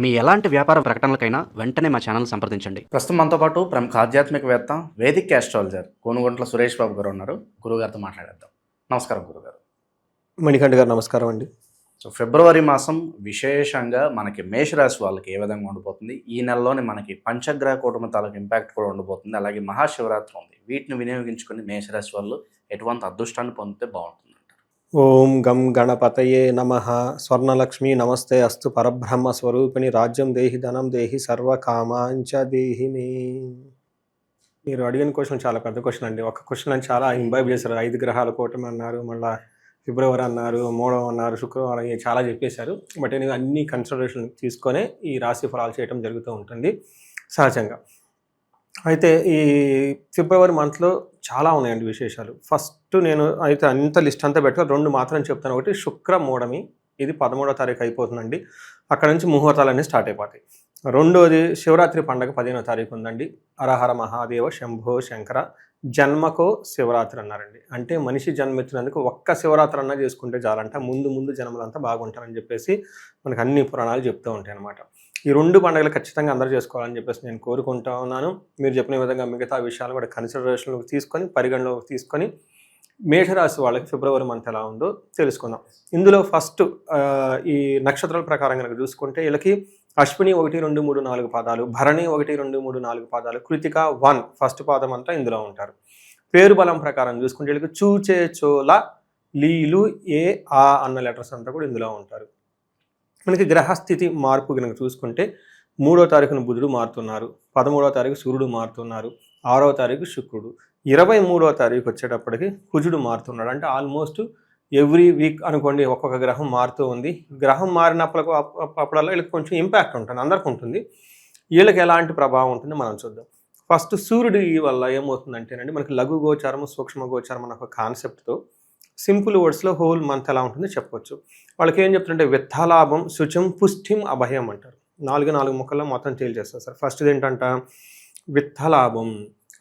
మీ ఎలాంటి వ్యాపార ప్రకటనలకైనా వెంటనే మా ఛానల్ సంప్రదించండి. ప్రస్తుతం మనతో పాటు ప్రముఖ ఆధ్యాత్మికవేత్త వేదిక్ ఆస్ట్రాలజర్ కోనుగంట్ల సురేష్ బాబు గారు ఉన్నారు. గురుగారితో మాట్లాడేద్దాం. నమస్కారం గురుగారు. మణికంఠ గారు నమస్కారం అండి. సో ఫిబ్రవరి మాసం విశేషంగా మనకి మేషరాశి వాళ్ళకి ఏ విధంగా ఉండిపోతుంది, ఈ నెలలోనే మనకి పంచగ్రహ కూటమి తాలూకు ఇంపాక్ట్ కూడా ఉండిపోతుంది, అలాగే మహాశివరాత్రి ఉంది. వీటిని వినియోగించుకుని మేషరాశి వాళ్ళు ఎటువంటి అదృష్టాన్ని పొందితే బాగుంటుంది? ఓం గం గణపతయే నమః. స్వర్ణలక్ష్మి నమస్తే అస్తు పరబ్రహ్మ స్వరూపిణి రాజ్యం దేహి ధనం దేహి సర్వకామాంచ దేహి మే. మీరు అడిగిన క్వశ్చన్ చాలా పెద్ద క్వశ్చన్ అండి. ఒక క్వశ్చన్ అని చాలా ఇంబైబ్ చేశారు. 5 గ్రహాల కూటమి అన్నారు, మళ్ళీ ఫిబ్రవరి అన్నారు, మూడవ అన్నారు, శుక్రవారం చాలా చెప్పేశారు. బట్ నేను అన్ని కన్సిడరేషన్ తీసుకొనే ఈ రాశి ఫలాలు చేయడం జరుగుతూ ఉంటుంది సహజంగా. అయితే ఈ ఫిబ్రవరి మంత్లో చాలా ఉన్నాయండి విశేషాలు. ఫస్ట్ నేను అయితే అంత లిస్ట్ అంతా పెట్టాలి, 2 మాత్రం చెప్తాను. ఒకటి శుక్ర మూఢమి, ఇది 13వ తారీఖు అయిపోతుందండి. అక్కడ నుంచి ముహూర్తాలన్నీ స్టార్ట్ అయిపోతాయి. రెండోది శివరాత్రి పండగ 15వ తారీఖు ఉందండి. హరహర మహాదేవ శంభో శంకర జన్మకో శివరాత్రి అన్నారండి. అంటే మనిషి జన్మెత్తినందుకు ఒక్క శివరాత్రి అన్నా చేసుకుంటే చాలంట, ముందు జన్మలంతా బాగుంటారని చెప్పేసి మనకు అన్ని పురాణాలు చెప్తూ ఉంటాయి అన్నమాట. ఈ 2 పండుగలు ఖచ్చితంగా అందరూ చేసుకోవాలని చెప్పేసి నేను కోరుకుంటా ఉన్నాను. మీరు చెప్పిన విధంగా మిగతా విషయాలు కూడా కన్సిడరేషన్లోకి తీసుకొని, పరిగణలోకి తీసుకొని మేషరాశి వాళ్ళకి ఫిబ్రవరి మంత్ ఎలా ఉందో తెలుసుకుందాం. ఇందులో ఫస్ట్ ఈ నక్షత్రాల ప్రకారం కనుక చూసుకుంటే వీళ్ళకి అశ్విని 1, 2, 3, 4 పాదాలు, భరణి 1, 2, 3, 4 పాదాలు, కృతిక 1 ఫస్ట్ పాదం అంతా ఇందులో ఉంటారు. పేరు బలం ప్రకారం చూసుకుంటే వీళ్ళకి చూచే చోల లీలు ఏ ఆ అన్న లెటర్స్ అంతా కూడా ఇందులో ఉంటారు. మనకి గ్రహస్థితి మార్పు కనుక చూసుకుంటే 3వ తారీఖున బుధుడు మారుతున్నారు, 13వ తారీఖు సూర్యుడు మారుతున్నారు, 6వ తారీఖు శుక్రుడు, 23వ తారీఖు వచ్చేటప్పటికి కుజుడు మారుతున్నాడు. అంటే ఆల్మోస్ట్ ఎవ్రీ వీక్ అనుకోండి ఒక్కొక్క గ్రహం మారుతూ ఉంది. గ్రహం మారినప్పుడల్లా వీళ్ళకి కొంచెం ఇంపాక్ట్ ఉంటుంది, అందరికి ఉంటుంది. వీళ్ళకి ఎలాంటి ప్రభావం ఉంటుందో మనం చూద్దాం. ఫస్ట్ సూర్యుడి వల్ల ఏమవుతుందంటేనండి, మనకి లఘు గోచారము సూక్ష్మ గోచారం అన్న ఒక కాన్సెప్ట్తో సింపుల్ వర్డ్స్లో హోల్ మంత్ ఎలా ఉంటుందో చెప్పవచ్చు. వాళ్ళకి ఏం చెప్తుంటే విత్తలాభం శుచం పుష్టిం అభయం అంటారు. 4 ముక్కల్లో మొత్తం తేల్చేస్తారు సార్. ఫస్ట్ది ఏంటంట, విత్తలాభం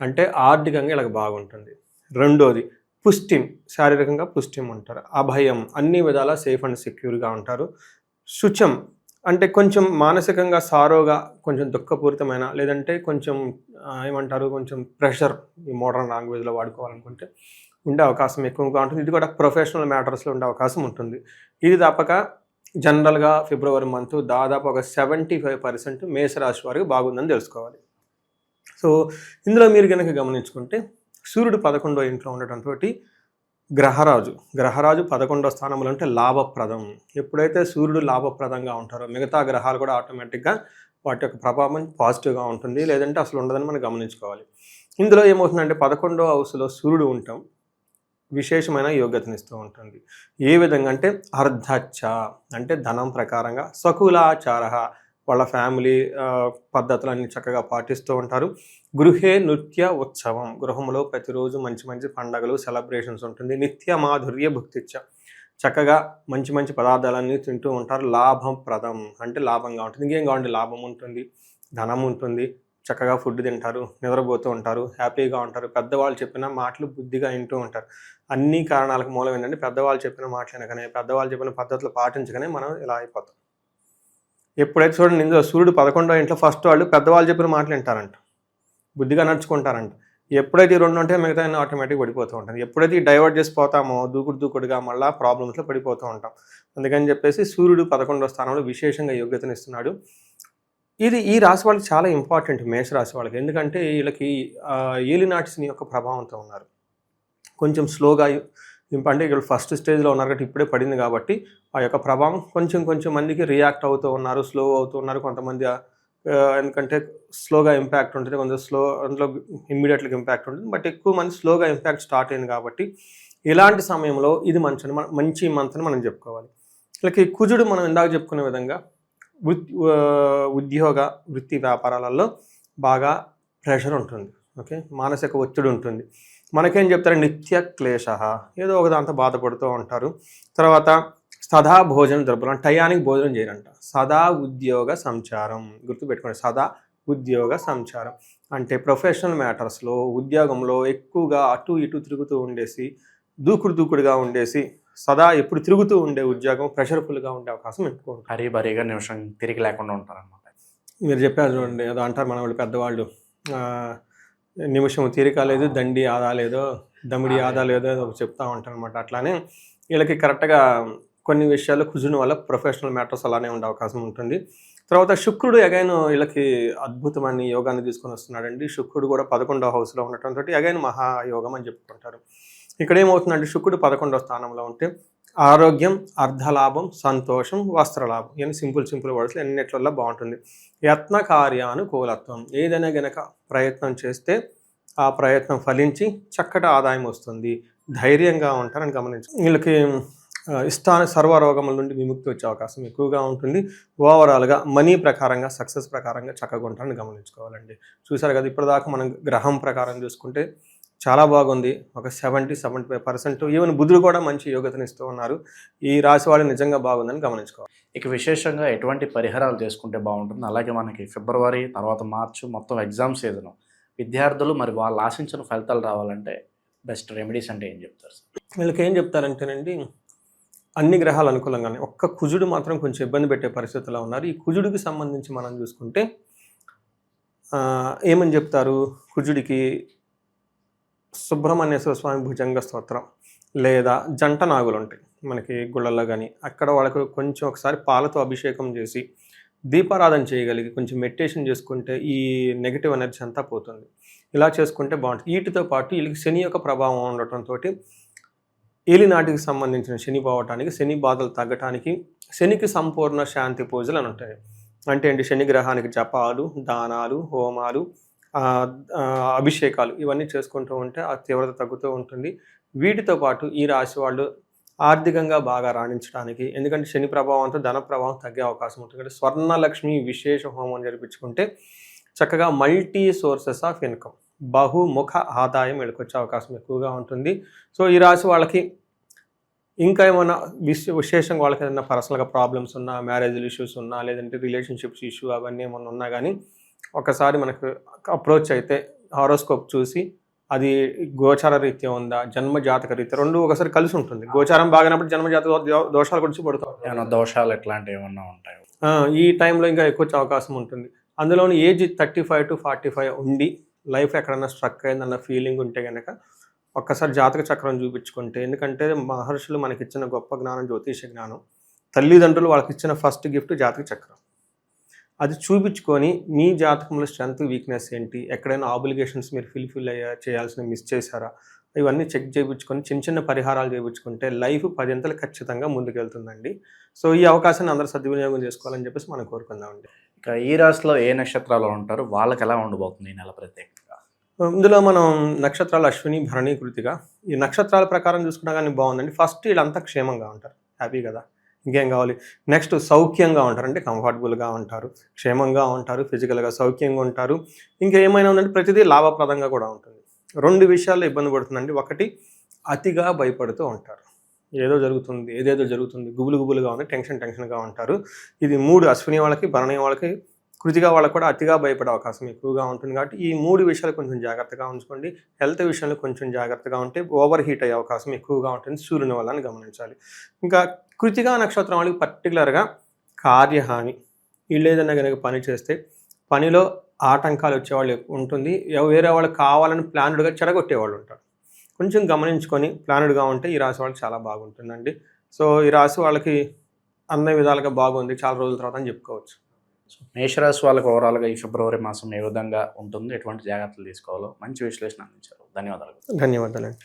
అంటే ఆర్థికంగా ఇలా బాగుంటుంది. రెండోది పుష్టిం, శారీరకంగా పుష్టిం ఉంటారు. అభయం, అన్ని విధాలా సేఫ్ అండ్ సెక్యూర్గా ఉంటారు. శుచం అంటే కొంచెం మానసికంగా సారోగా, కొంచెం దుఃఖపూరితమైన, లేదంటే కొంచెం ఏమంటారు, కొంచెం ప్రెషర్, ఈ మోడర్న్ లాంగ్వేజ్లో వాడుకోవాలనుకుంటే ఉండే అవకాశం ఎక్కువగా ఉంటుంది. ఇది కూడా ప్రొఫెషనల్ మ్యాటర్స్లో ఉండే అవకాశం ఉంటుంది. ఇది తప్పక జనరల్గా ఫిబ్రవరి మంత్ దాదాపు ఒక 75% మేషరాశి వారికి బాగుందని తెలుసుకోవాలి. సో ఇందులో మీరు కనుక గమనించుకుంటే సూర్యుడు 11వ ఇంట్లో ఉండటంతో గ్రహరాజు 11వ స్థానంలో ఉంటే లాభప్రదం. ఎప్పుడైతే సూర్యుడు లాభప్రదంగా ఉంటారో మిగతా గ్రహాలు కూడా ఆటోమేటిక్గా వాటి యొక్క ప్రభావం పాజిటివ్గా ఉంటుంది, లేదంటే అసలు ఉండదని మనం గమనించుకోవాలి. ఇందులో ఏమవుతుందంటే 11వ హౌస్లో సూర్యుడు ఉండటం విశేషమైన యోగ్యతనిస్తూ ఉంటుంది. ఏ విధంగా అంటే అర్ధచ్చ అంటే ధనం ప్రకారంగా, సకులాచార వాళ్ళ ఫ్యామిలీ పద్ధతులన్నీ చక్కగా పాటిస్తూ ఉంటారు. గృహే నృత్య ఉత్సవం, గృహంలో ప్రతిరోజు మంచి పండగలు సెలబ్రేషన్స్ ఉంటుంది. నిత్య మాధుర్య భుక్తిచ్చ, చక్కగా మంచి పదార్థాలన్నీ తింటూ ఉంటారు. లాభప్రదం అంటే లాభంగా ఉంటుంది. ఇంకేం కావండి, లాభం ఉంటుంది, ధనం ఉంటుంది, చక్కగా ఫుడ్ తింటారు, నిద్రపోతూ ఉంటారు, హ్యాపీగా ఉంటారు. పెద్దవాళ్ళు చెప్పిన మాటలు బుద్ధిగా వింటూ ఉంటారు. అన్ని కారణాలకు మూలం ఏంటంటే పెద్దవాళ్ళు చెప్పిన మాటలు వినకనే, పెద్దవాళ్ళు చెప్పిన పద్ధతులు పాటించకనే మనం ఇలా అయిపోతాం. ఎప్పుడైతే చూడండి, ఇందులో సూర్యుడు 11వ ఇంట్లో ఫస్ట్ వాళ్ళు పెద్దవాళ్ళు చెప్పిన మాటలు వింటారంట, బుద్ధిగా నడుచుకుంటారంట. ఎప్పుడైతే 2 ఉంటే మిగతా ఆటోమేటిక్ పడిపోతూ ఉంటుంది. ఎప్పుడైతే డైవర్ట్ చేసిపోతామో దూకుడుగా మళ్ళీ ప్రాబ్లమ్స్లో పడిపోతూ ఉంటాం. అందుకని చెప్పేసి సూర్యుడు 11వ స్థానంలో విశేషంగా యోగ్యతనిస్తున్నాడు. ఇది ఈ రాశి వాళ్ళకి చాలా ఇంపార్టెంట్, మేషరాశి వాళ్ళకి. ఎందుకంటే వీళ్ళకి ఏలినాటిని యొక్క ప్రభావంతో ఉన్నారు. కొంచెం స్లోగా అంటే ఇక్కడ ఫస్ట్ స్టేజ్లో ఉన్నారు కాబట్టి ఇప్పుడే పడింది కాబట్టి ఆ యొక్క ప్రభావం కొంచెం మందికి రియాక్ట్ అవుతూ ఉన్నారు, స్లో అవుతూ ఉన్నారు. కొంతమంది ఎందుకంటే స్లోగా ఇంపాక్ట్ ఉంటుంది, కొంచెం అందులో ఇమ్మీడియట్గా ఇంపాక్ట్ ఉంటుంది. బట్ ఎక్కువ మంది స్లోగా ఇంపాక్ట్ స్టార్ట్ అయింది కాబట్టి ఇలాంటి సమయంలో ఇది మంచి మంత్ అని మనం చెప్పుకోవాలి. వీళ్ళకి కుజుడు మనం ఇందాక చెప్పుకునే విధంగా ఉద్యోగ వృత్తి వ్యాపారాలలో బాగా ప్రెషర్ ఉంటుంది. ఓకే, మానసిక ఒత్తిడి ఉంటుంది. మనకేం చెప్తారు, నిత్య క్లేశ, ఏదో ఒక దాంతో బాధపడుతూ ఉంటారు. తర్వాత సదా భోజనం దొరకడం, టయానికి భోజనం చేయరంట. సదా ఉద్యోగ సంచారం, గుర్తుపెట్టుకోండి, సదా ఉద్యోగ సంచారం అంటే ప్రొఫెషనల్ మ్యాటర్స్లో ఉద్యోగంలో ఎక్కువగా అటు ఇటు తిరుగుతూ ఉండేసి దూకుడుగా ఉండేసి సదా ఎప్పుడు తిరుగుతూ ఉండే ఉద్యోగం, ప్రెషర్ఫుల్గా ఉండే అవకాశం ఎక్కువ ఉంటుంది. హరీబరీగా నిమిషం తిరిగి లేకుండా ఉంటారన్నమాట. మీరు చెప్పారు చూడండి, ఏదో అంటారు మన వాళ్ళు పెద్దవాళ్ళు, నిమిషం తీరిక లేదు, దండి ఆదా లేదో, దమిడి ఆదా లేదో ఏదో చెప్తా ఉంటారు అనమాట. అట్లానే వీళ్ళకి కరెక్ట్గా కొన్ని విషయాలు కుజుని వల్ల ప్రొఫెషనల్ మ్యాటర్స్ అలానే ఉండే అవకాశం ఉంటుంది. తర్వాత శుక్రుడు అగైన్ వీళ్ళకి అద్భుతమైన యోగాన్ని తీసుకొని వస్తున్నాడండి. శుక్రుడు కూడా 11వ హౌస్లో ఉండటంతో అగైన్ మహాయోగం అని చెప్పుకుంటారు. ఇక్కడ ఏమవుతుందంటే శుక్రుడు 11వ స్థానంలో ఉంటే ఆరోగ్యం, అర్ధలాభం, సంతోషం, వస్త్రలాభం, ఇవన్నీ సింపుల్ వర్డ్స్లో ఎన్నిట్లలో బాగుంటుంది. యత్న కార్యానుకూలత్వం, ఏదైనా గనక ప్రయత్నం చేస్తే ఆ ప్రయత్నం ఫలించి చక్కటి ఆదాయం వస్తుంది. ధైర్యంగా ఉంటారని గమనించి వీళ్ళకి ఇష్టాన్ని సర్వరోగముల నుండి విముక్తి వచ్చే అవకాశం ఎక్కువగా ఉంటుంది. ఓవరాల్గా మనీ ప్రకారంగా, సక్సెస్ ప్రకారంగా చక్కగా ఉంటారని గమనించుకోవాలండి. చూసారు కదా, ఇప్పటిదాకా మనం గ్రహం ప్రకారం చూసుకుంటే చాలా బాగుంది. ఒక 70-75%. ఈవెన్ బుధుడు కూడా మంచి యోగ్యతను ఇస్తూ ఉన్నారు. ఈ రాశి వాళ్ళు నిజంగా బాగుందని గమనించుకోవాలి. ఇక విశేషంగా ఎటువంటి పరిహారాలు చేసుకుంటే బాగుంటుంది? అలాగే మనకి ఫిబ్రవరి తర్వాత మార్చి మొత్తం ఎగ్జామ్ సీజన్, విద్యార్థులు మరి వాళ్ళు ఆశించిన ఫలితాలు రావాలంటే బెస్ట్ రెమెడీస్ అంటే ఏం చెప్తారు సార్? వీళ్ళకి ఏం చెప్తారంటేనండి, అన్ని గ్రహాలు అనుకూలంగానే, ఒక్క కుజుడు మాత్రం కొంచెం ఇబ్బంది పెట్టే పరిస్థితుల్లో ఉన్నారు. ఈ కుజుడికి సంబంధించి మనం చూసుకుంటే ఏమని చెప్తారు, కుజుడికి సుబ్రహ్మణ్యేశ్వర స్వామి భుజంగ స్తోత్రం లేదా జంట నాగులు ఉంటాయి మనకి గుళ్ళల్లో కానీ, అక్కడ వాళ్ళకు కొంచెం ఒకసారి పాలతో అభిషేకం చేసి దీపారాధన చేయగలిగి కొంచెం మెడిటేషన్ చేసుకుంటే ఈ నెగిటివ్ ఎనర్జీ అంతా పోతుంది. ఇలా చేసుకుంటే బాగుంటుంది. వీటితో పాటు వీళ్ళకి శని యొక్క ప్రభావం ఉండటంతో ఏలినాటికి సంబంధించిన శని పోవటానికి, శని బాధలు తగ్గటానికి శనికి సంపూర్ణ శాంతి పూజలు అని ఉంటాయి. అంటే ఏంటి, శని గ్రహానికి జపాలు, దానాలు, హోమాలు, అభిషేకాలు ఇవన్నీ చేసుకుంటూ ఉంటే ఆ తీవ్రత తగ్గుతూ ఉంటుంది. వీటితో పాటు ఈ రాశి వాళ్ళు ఆర్థికంగా బాగా రాణించడానికి, ఎందుకంటే శని ప్రభావంతో ధన ప్రభావం తగ్గే అవకాశం ఉంటుంది. అంటే స్వర్ణలక్ష్మి విశేష హోమం జరిపించుకుంటే చక్కగా మల్టీ సోర్సెస్ ఆఫ్ ఇన్కమ్, బహుముఖ ఆదాయం వెళ్ళకొచ్చే అవకాశం ఎక్కువగా ఉంటుంది. సో ఈ రాశి వాళ్ళకి ఇంకా ఏమైనా విశేషంగా వాళ్ళకి ఏదైనా పర్సనల్గా ప్రాబ్లమ్స్ ఉన్నా, మ్యారేజ్ ఇష్యూస్ ఉన్నా, లేదంటే రిలేషన్షిప్స్ ఇష్యూ అవన్నీ ఏమైనా ఉన్నా కానీ ఒకసారి మనకు అప్రోచ్ అయితే హారోస్కోప్ చూసి అది గోచార రీత్యా ఉందా, జన్మ జాతక రీత్యా, రెండు ఒకసారి కలిసి ఉంటుంది. గోచారం బాగానప్పుడు జన్మ జాతక దోషాల గురించి పడుతాం, ఏమైనా దోషాలు ఎట్లాంటివి ఏమన్నా ఉంటాయి. ఈ టైంలో ఇంకా ఎక్కువ వచ్చే అవకాశం ఉంటుంది. అందులోని ఏజ్ 35 to 45 ఉండి లైఫ్ ఎక్కడన్నా స్ట్రక్ అయిందన్న ఫీలింగ్ ఉంటే కనుక ఒక్కసారి జాతక చక్రం చూపించుకుంటే, ఎందుకంటే మహర్షులు మనకి ఇచ్చిన గొప్ప జ్ఞానం జ్యోతిష జ్ఞానం, తల్లిదండ్రులు వాళ్ళకి ఇచ్చిన ఫస్ట్ గిఫ్ట్ జాతక చక్రం. అది చూపించుకొని మీ జాతకంలో స్ట్రెంత్, వీక్నెస్ ఏంటి, ఎక్కడైనా ఆబ్లిగేషన్స్ మీరు ఫిల్ చేయాల్సిన మిస్ చేశారా, ఇవన్నీ చెక్ చేయించుకొని చిన్న పరిహారాలు చేయించుకుంటే లైఫ్ 10 ఖచ్చితంగా ముందుకెళ్తుందండి. సో ఈ అవకాశాన్ని అందరూ సద్వినియోగం చేసుకోవాలని చెప్పేసి మనం కోరుకుందామండి. ఇక ఈ రాశిలో ఏ నక్షత్రాలు ఉంటారు, వాళ్ళకి ఎలా ఉండబోతుంది ఈ నెల ప్రత్యేకంగా? ఇందులో మనం నక్షత్రాలు అశ్విని, భరణి, కృతిక, ఈ నక్షత్రాల ప్రకారం చూసుకున్నా కానీ బాగుందండి. ఫస్ట్ వీళ్ళంతా క్షేమంగా ఉంటారు, హ్యాపీ కదా, ఇంకేం కావాలి. నెక్స్ట్ సౌఖ్యంగా ఉంటారు, అంటే కంఫర్టబుల్గా ఉంటారు, క్షేమంగా ఉంటారు, ఫిజికల్గా సౌఖ్యంగా ఉంటారు. ఇంకా ఏమైనా ఉందంటే ప్రతిదీ లాభప్రదంగా కూడా ఉంటుంది. 2 విషయాల్లో ఇబ్బంది పడుతుందండి. ఒకటి, అతిగా భయపడుతూ ఉంటారు, ఏదేదో జరుగుతుంది, గుబులుగా ఉంది, టెన్షన్గా ఉంటారు. ఇది 3 అశ్విని వాళ్ళకి, భరణి వాళ్ళకి, కృతిగా వాళ్ళకి కూడా అతిగా భయపడే అవకాశం ఎక్కువగా ఉంటుంది. కాబట్టి ఈ 3 విషయాలు కొంచెం జాగ్రత్తగా ఉంచుకోండి. హెల్త్ విషయంలో కొంచెం జాగ్రత్తగా ఉంటే ఓవర్ హీట్ అయ్యే అవకాశం ఎక్కువగా ఉంటుంది, సూర్యుని వల్ల అని గమనించాలి. ఇంకా కృతిగా నక్షత్రం వాళ్ళకి పర్టికులర్గా కార్యహాని, వీళ్ళు ఏదైనా కనుక పని చేస్తే పనిలో ఆటంకాలు వచ్చేవాళ్ళు ఉంటుంది. వేరే వాళ్ళు కావాలని ప్లాన్డ్గా చెడగొట్టేవాళ్ళు ఉంటారు. కొంచెం గమనించుకొని ప్లాన్డ్గా ఉంటే ఈ రాశి వాళ్ళకి చాలా బాగుంటుందండి. సో ఈ రాశి వాళ్ళకి అన్ని విధాలుగా బాగుంది, చాలా రోజుల తర్వాత అని చెప్పుకోవచ్చు. సో మేషరాశి వాళ్ళకి ఓవరాల్గా ఈ ఫిబ్రవరి మాసం ఏ విధంగా ఉంటుంది, ఎటువంటి జాగ్రత్తలు తీసుకోవాలో మంచి విశ్లేషణ అందించారు. ధన్యవాదాలు. ధన్యవాదాలండి.